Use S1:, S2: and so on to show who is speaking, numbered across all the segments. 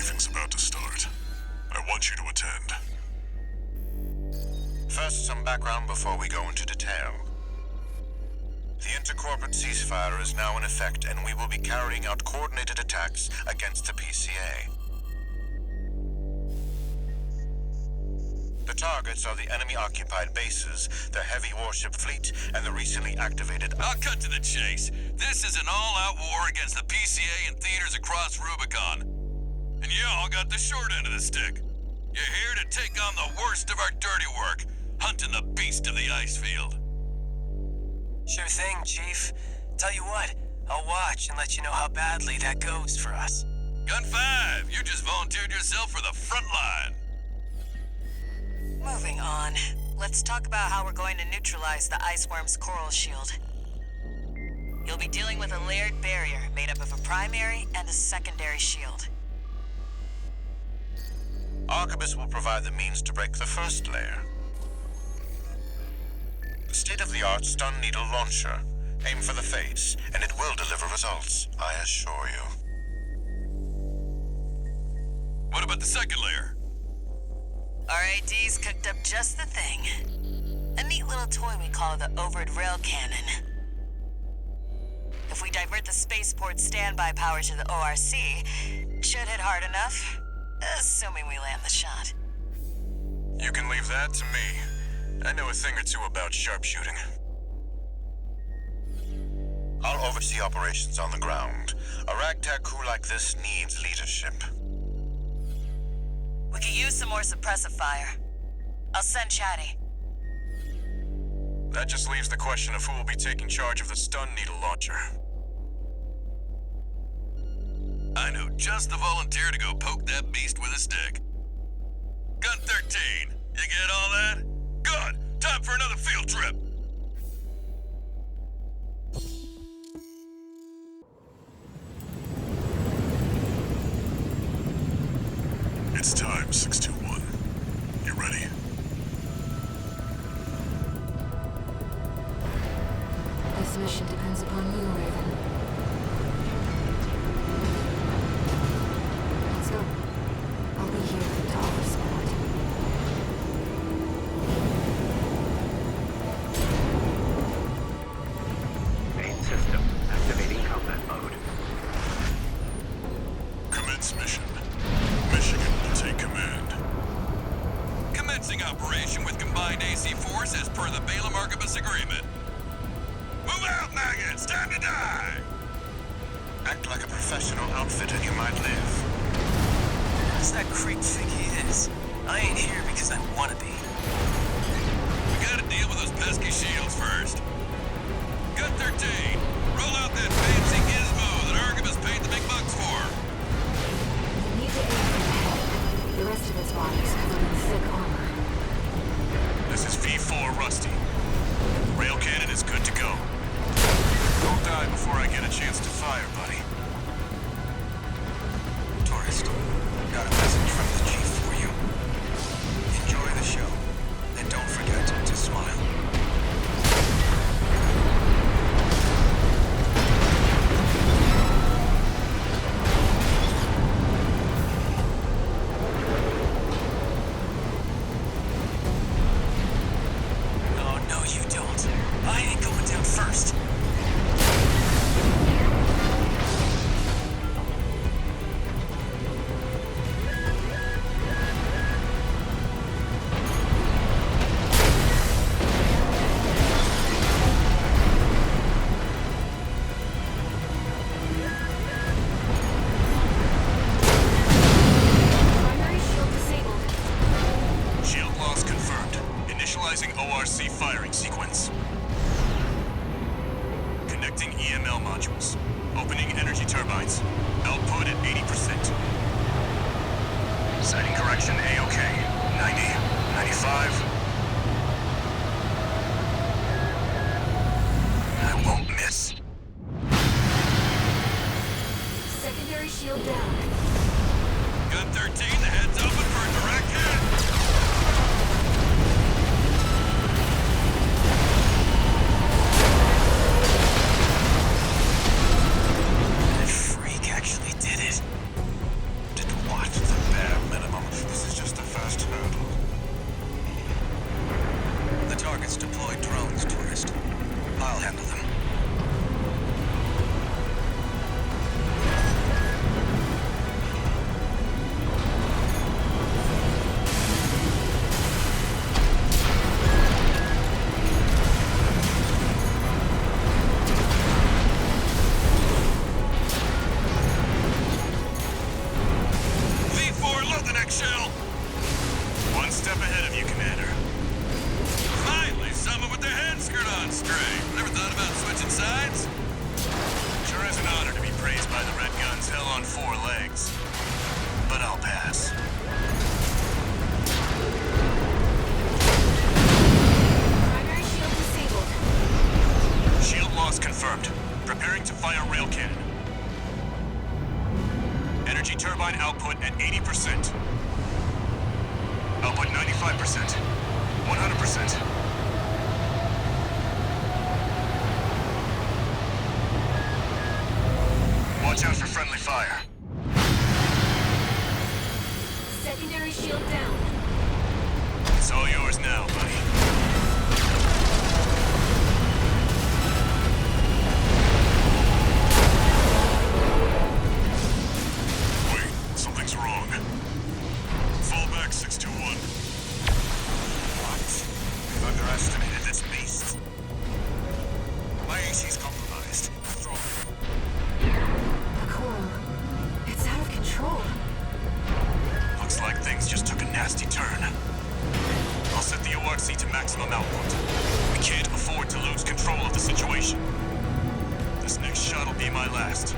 S1: briefing's about to start. I want you to attend.
S2: First, some background before we go into detail. The intercorporate ceasefire is now in effect, and we will be carrying out coordinated attacks against the PCA. The targets are the enemy-occupied bases, the heavy warship fleet, and the recently activated...
S3: I'll cut to the chase. This is an all-out war against the PCA and theaters across Rubicon. And y'all got the short end of the stick. You're here to take on the worst of our dirty work, hunting the beast of the ice field.
S4: Sure thing, Chief. Tell you what, I'll watch and let you know how badly that goes for us.
S3: Gun 5, you just volunteered yourself for the front line.
S5: Moving on. Let's talk about how we're going to neutralize the iceworm's coral shield. You'll be dealing with a layered barrier made up of a primary and a secondary shield.
S2: Arquebus will provide the means to break the first layer. The state-of-the-art stun needle launcher. Aim for the face, and it will deliver results, I assure you.
S3: What about the second layer?
S5: RAD's cooked up just the thing. A neat little toy we call the Overed Rail Cannon. If we divert the spaceport standby power to the ORC, should hit hard enough, assuming we land the shot.
S1: You can leave that to me. I know a thing or two about sharpshooting.
S2: I'll oversee operations on the ground. A ragtag crew like this needs leadership.
S5: We could use some more suppressive fire. I'll send Chatty.
S1: That just leaves the question of who will be taking charge of the stun needle launcher.
S3: I know just the volunteer to go poke that beast with a stick. Gun 13, you get all that? Good! Time for another field trip!
S1: It's time, 621. You ready?
S6: This mission depends upon you, Raven. Let's go. I'll be here to offer support.
S7: Main system activating combat mode.
S1: Commence mission. Michigan will take command.
S3: Commencing operation with combined AC force as per the Balaam Arquebus agreement. Move out, maggots! Time to die!
S2: Act like a professional outfitter, you might live.
S4: What does that creep think he is? I ain't here because I want to be.
S3: We gotta deal with those pesky shields first. Gun 13, roll out that fancy gizmo that Arquebus paid the big bucks for.
S6: You need to aim for the head. The rest of his body is covered in thick armor.
S1: This is V4 Rusty. The rail cannon is good to go. Don't die before I get a chance to fire, buddy.
S4: Tourist, got a message from the Chief for you. Enjoy the show, and don't forget to smile. Oh, no, you don't. I ain't going down first.
S6: Primary shield disabled.
S1: Shield loss confirmed. Initializing ORC firing sequence. Connecting EML modules. Opening energy turbines. Output at 80%. Sighting correction A-OK. 90, 95. I won't miss.
S6: Secondary shield down.
S3: Gun 13, the head's open for a direct hit.
S4: That freak actually did it. Did what?
S1: rail cannon. Energy turbine output at 80%. Output 95%. 100%. Watch out for friendly fire.
S6: Secondary shield down.
S1: It's all yours now, buddy. Wait, something's wrong. Fall back, 621.
S4: What? We've underestimated this beast. My AC's compromised. Withdraw.
S6: The coral. It's out of control.
S1: Looks like things just took a nasty turn. I'll set the ORC to maximum output. We can't afford to lose control of the situation. This next shot will be my last.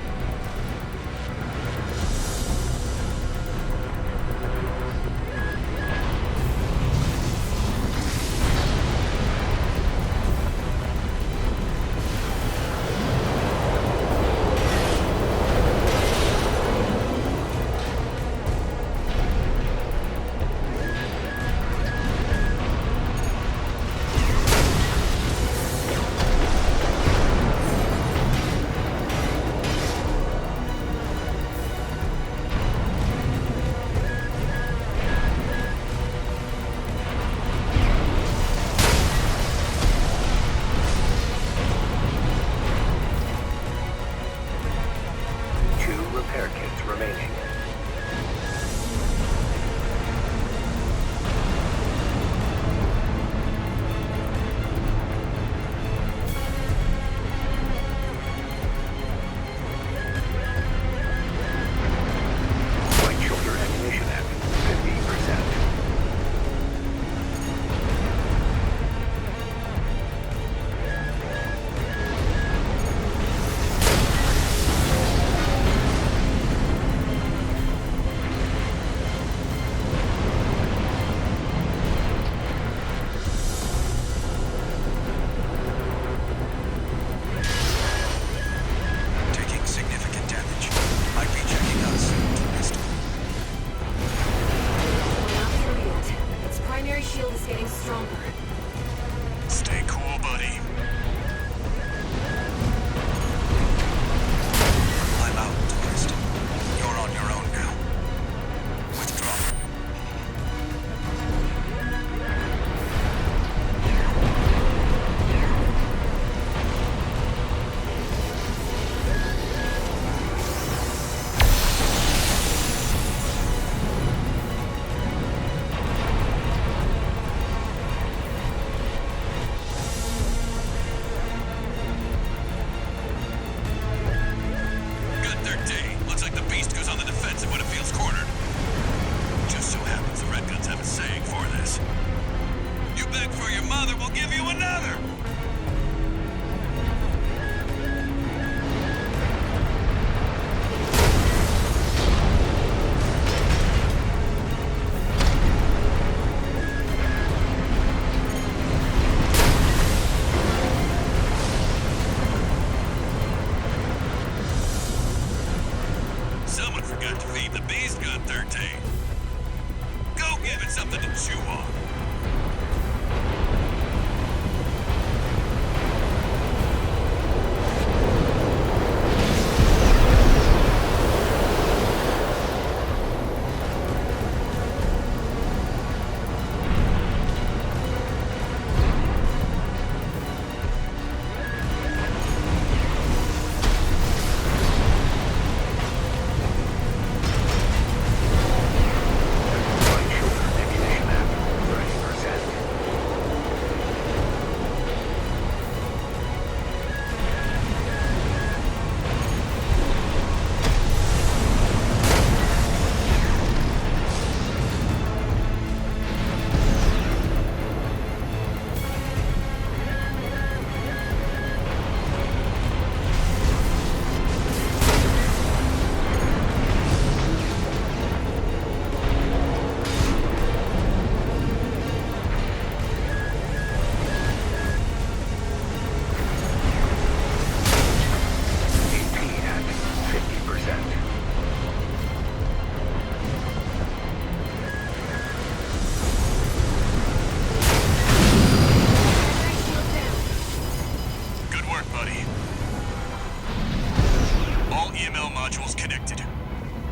S1: All EML modules connected.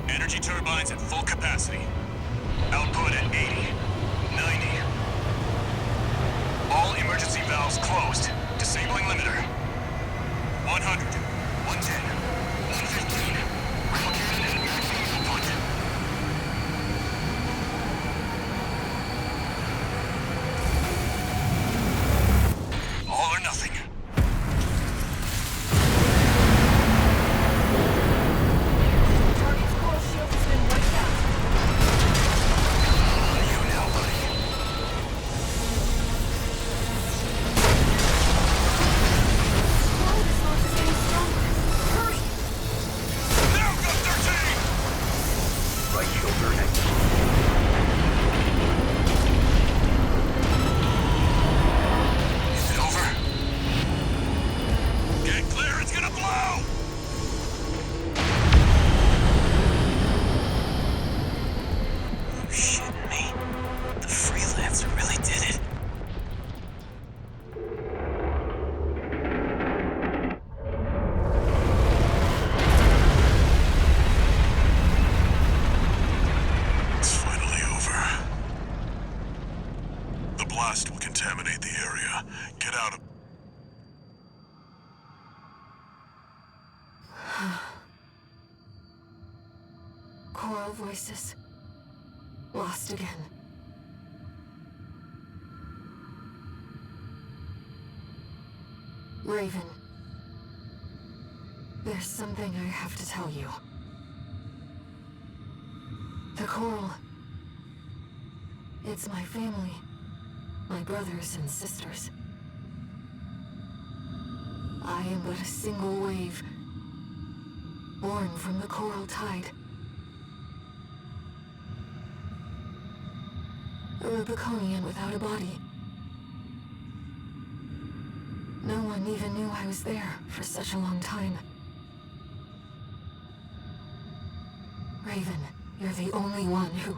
S1: Energy turbines at full capacity. Output at 80, 90. All emergency valves closed. Disabling limiter. 100, 110, 115. Replicated at maximum output. All or nothing.
S6: Target's coral shield has been wiped out.
S1: You now, buddy.
S6: Coral response is getting stronger. Hurry!
S1: Now go 13!
S7: Right shoulder next.
S1: Is it over? Get clear, it's gonna blow! You shitting me? The freelancer really did it. It's finally over. The blast will contaminate the area. Get out of...
S6: Coral voices. Lost again. Raven. There's something I have to tell you. The Coral. It's my family. My brothers and sisters. I am but a single wave. Born from the Coral Tide. A Rubiconian without a body. No one even knew I was there for such a long time. Raven, you're the only one who...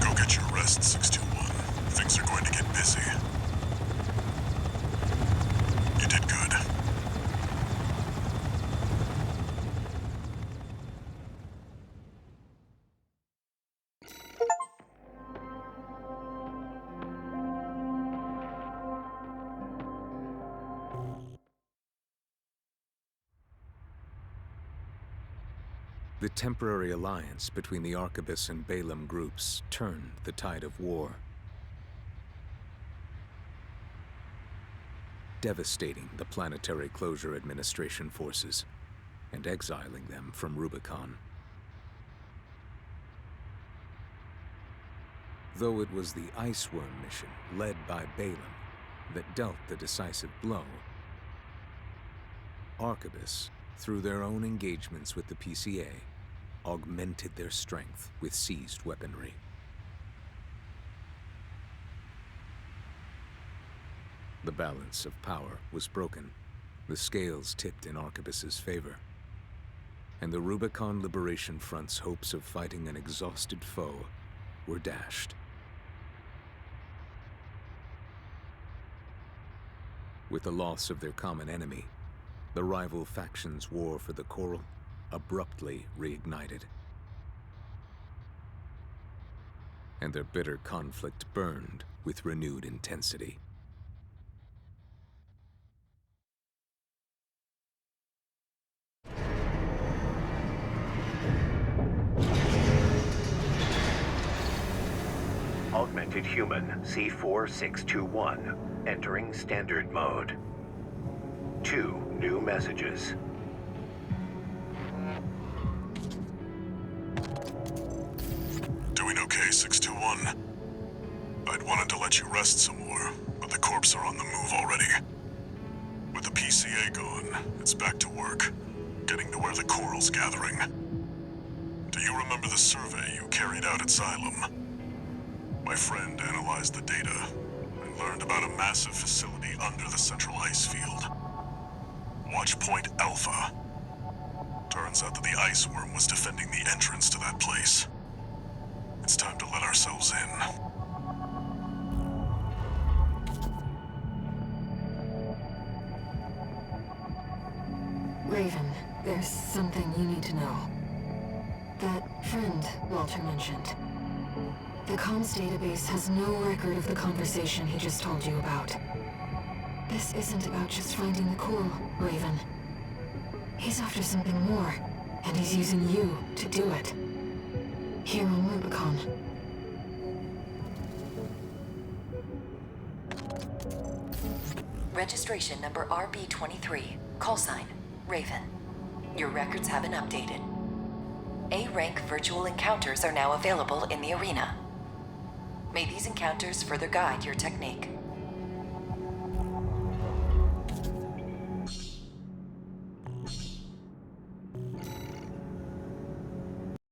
S1: Go get your rest, 621. Things are going to get busy. You did good.
S8: The temporary alliance between the Arquebus and Balaam groups turned the tide of war, devastating the Planetary Closure Administration forces and exiling them from Rubicon. Though it was the Iceworm mission led by Balaam that dealt the decisive blow, Arquebus, through their own engagements with the PCA, augmented their strength with seized weaponry. The balance of power was broken, the scales tipped in Arquebus's favor, and the Rubicon Liberation Front's hopes of fighting an exhausted foe were dashed. With the loss of their common enemy, the rival factions' war for the Coral abruptly reignited, and their bitter conflict burned with renewed intensity.
S7: Augmented human C4621 entering standard mode. 2 new messages.
S1: Doing okay, 621. I'd wanted to let you rest some more, but the corps are on the move already. With the PCA gone, it's back to work, getting to where the Coral's gathering. Do you remember the survey you carried out at Xylem? My friend analyzed the data and learned about a massive facility under the central ice field. Watch Point Alpha. Turns out that the Iceworm was defending the entrance to that place. It's time to let ourselves in.
S6: Raven, there's something you need to know. That friend Walter mentioned. The comms database has no record of the conversation he just told you about. This isn't about just finding the core, Raven. He's after something more, and he's using you to do it. Here on Rubicon.
S9: Registration number RB23, call sign, Raven. Your records have been updated. A-rank virtual encounters are now available in the arena. May these encounters further guide your technique.